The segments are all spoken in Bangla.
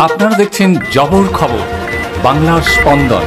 আপনারা দেখছেন জবর খবর, বাংলার স্পন্দন।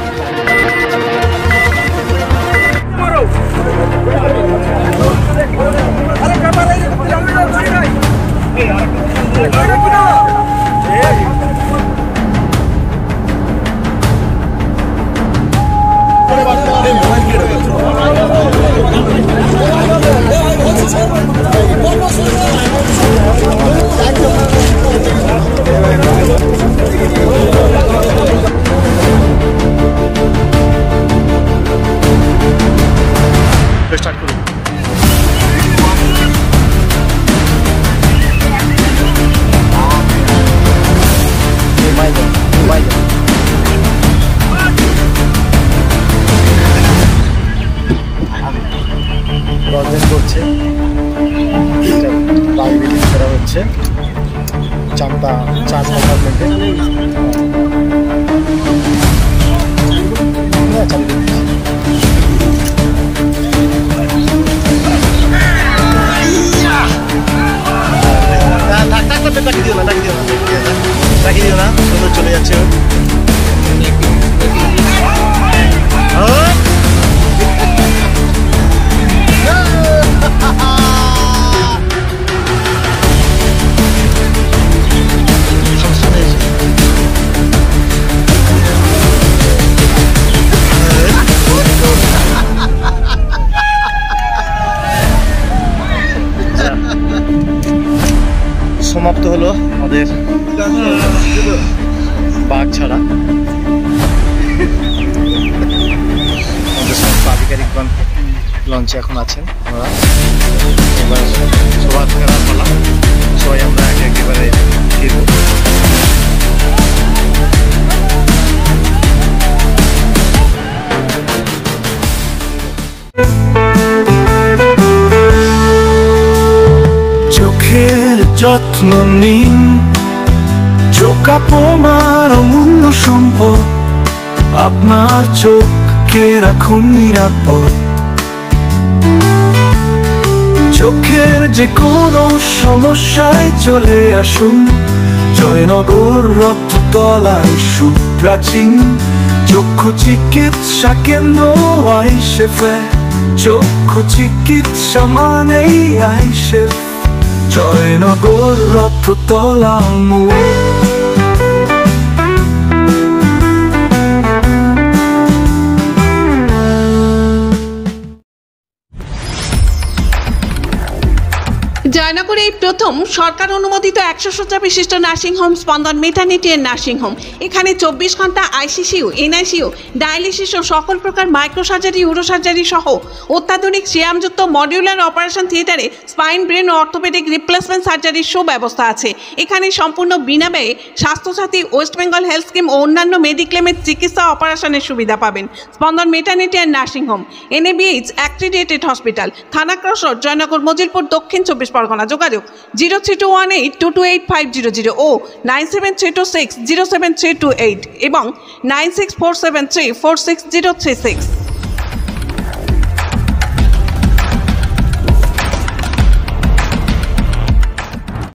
করছে করা হচ্ছে চাম্পা 4 কম্পার্টমেন্টে চলে যাচ্ছে সমাপ্ত হলো আমাদের বাঘ ছাড়া। আমাদের সমস্ত আধিকারিকগণ লঞ্চে এখন আছেন। আমরা এবার সবার ফেরার পালা, সবাই আমরা একেবারে ফিরব। যত্ন নিন, চোখ আপনার অমূল্য সম্পদ, আপনার চোখকে রাখুন নিরাপদ। চোখের যে কোনো সমস্যায় চলে আসুন জয়নগর রক্ততলায় সুপ্রাচীন চক্ষু চিকিৎসা কেন্দ্র আইসেফে। চক্ষু চিকিৎসা মানেই আইসেফ, জয়নগর রক্ততলা মোড়। জয়নগরে এই প্রথম সরকার অনুমোদিত 100 শয্যা বিশিষ্ট নার্সিংহোম স্পন্দন মেটার্নিটি এন্ড নার্সিংহোম। এখানে 24 ঘন্টা আইসিসিউ, এনআইসিউ, ডায়ালিসিস ও সকল প্রকার মাইক্রোসার্জারি, ইউরোসার্জারি সহ অত্যাধুনিক সিয়ামযুক্ত মডিউলার অপারেশন থিয়েটারে স্পাইন, ব্রেন ও অর্থোপেডিক রিপ্লেসমেন্ট সার্জারির সুব্যবস্থা আছে। এখানে সম্পূর্ণ বিনা ব্যয়ে Swasthyasathi, West Bengal health scheme ও অন্যান্য মেডিক্লেমের চিকিৎসা অপারেশনের সুবিধা পাবেন। Spandan maternity and nursing home, NABH accredited hospital, থানা ক্রস রোড, জয়নগর, মজিলপুর, দক্ষিণ 24 পরগনা। যোগাযোগ 0321822850 ও 9732607328 এবং 9647346036।